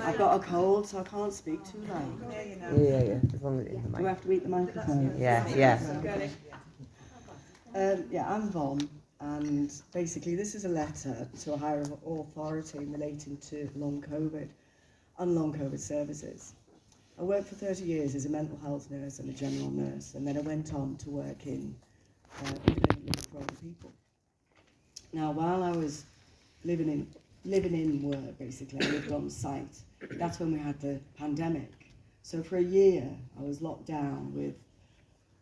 I've got a cold, so I can't speak too loud. Yeah. As long as it's in the Do I mic. have to eat the microphone? Yeah. I'm Von, and basically this is a letter to a higher authority relating to long COVID and long COVID services. I worked for 30 years as a mental health nurse and a general nurse, and then I went on to work in independently for older people. Now, while I was living in work, basically, I lived on site. That's when we had the pandemic. So for a year, I was locked down with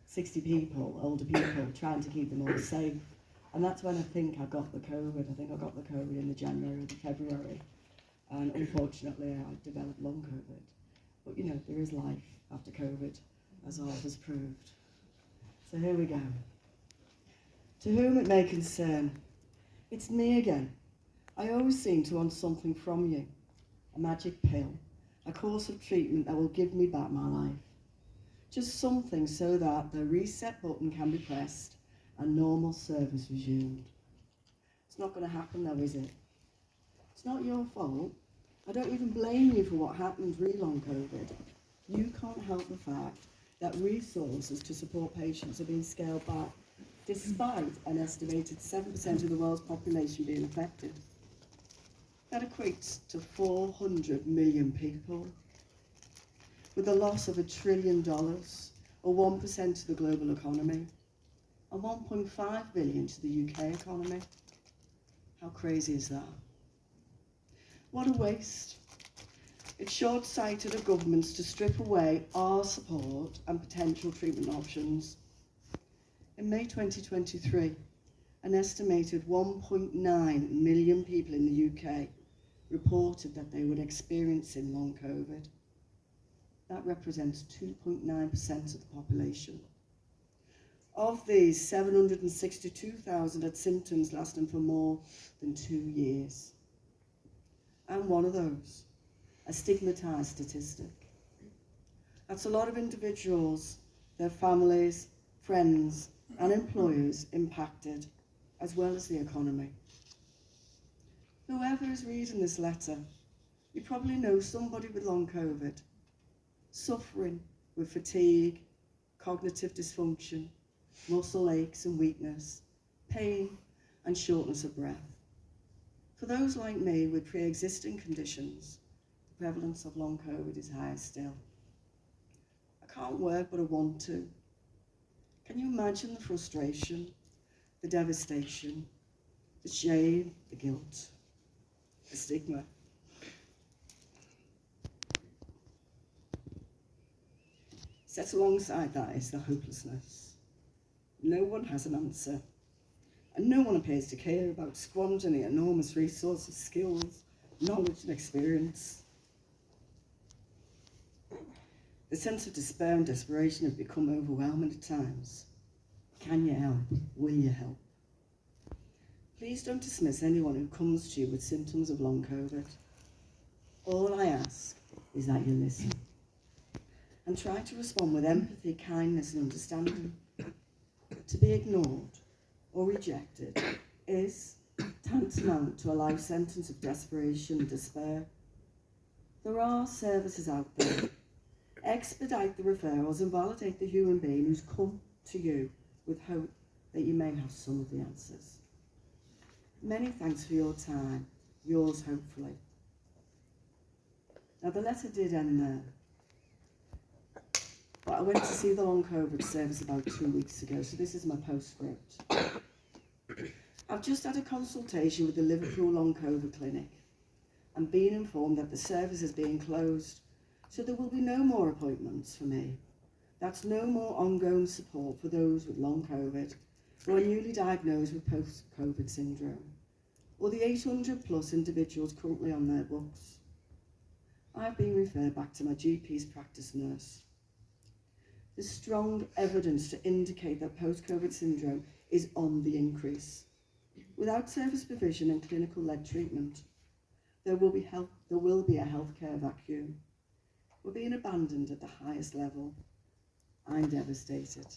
60 people, older people, trying to keep them all safe. And that's when I think I got the COVID. I think I got the COVID in the January or the February. And unfortunately, I developed long COVID. But you know, there is life after COVID, as all has proved. So here we go. To whom it may concern, it's me again. I always seem to want something from you. A magic pill, a course of treatment that will give me back my life. Just something so that the reset button can be pressed and normal service resumed. It's not going to happen though, is it? It's not your fault. I don't even blame you for what happened re long COVID. You can't help the fact that resources to support patients are being scaled back, despite an estimated 7% of the world's population being affected. That equates to 400 million people, with a loss of $1 trillion, or 1% of the global economy, and 1.5 billion to the UK economy. How crazy is that? What a waste. It's short-sighted of governments to strip away our support and potential treatment options. In May 2023, an estimated 1.9 million people in the UK reported that they were experiencing long COVID. That represents 2.9% of the population. Of these, 762,000 had symptoms lasting for more than 2 years. I'm one of those, a stigmatised statistic. That's a lot of individuals, their families, friends, and employers impacted, as well as the economy. Whoever is reading this letter, you probably know somebody with long COVID, suffering with fatigue, cognitive dysfunction, muscle aches and weakness, pain and shortness of breath. For those like me with pre-existing conditions, the prevalence of long COVID is higher still. I can't work, but I want to. Can you imagine the frustration, the devastation, the shame, the guilt, the stigma? Set alongside that is the hopelessness. No one has an answer, and no one appears to care about squandering the enormous resource of skills, knowledge and experience. The sense of despair and desperation have become overwhelming at times. Can you help? Will you help? Please don't dismiss anyone who comes to you with symptoms of long COVID. All I ask is that you listen and try to respond with empathy, kindness and understanding. To be ignored or rejected is tantamount to a life sentence of desperation and despair. There are services out there. Expedite the referrals and validate the human being who's come to you with hope that you may have some of the answers. Many thanks for your time, yours hopefully. Now the letter did end there, but I went to see the long COVID service about 2 weeks ago, so this is my postscript. I've just had a consultation with the Liverpool Long COVID Clinic and been informed that the service is being closed, so there will be no more appointments for me. That's no more ongoing support for those with long COVID who are newly diagnosed with post-COVID syndrome, or the 800 plus individuals currently on their books. I've been referred back to my GP's practice nurse. There's strong evidence to indicate that post-COVID syndrome is on the increase. Without service provision and clinical-led treatment, there will be a healthcare vacuum. We're being abandoned at the highest level. I'm devastated.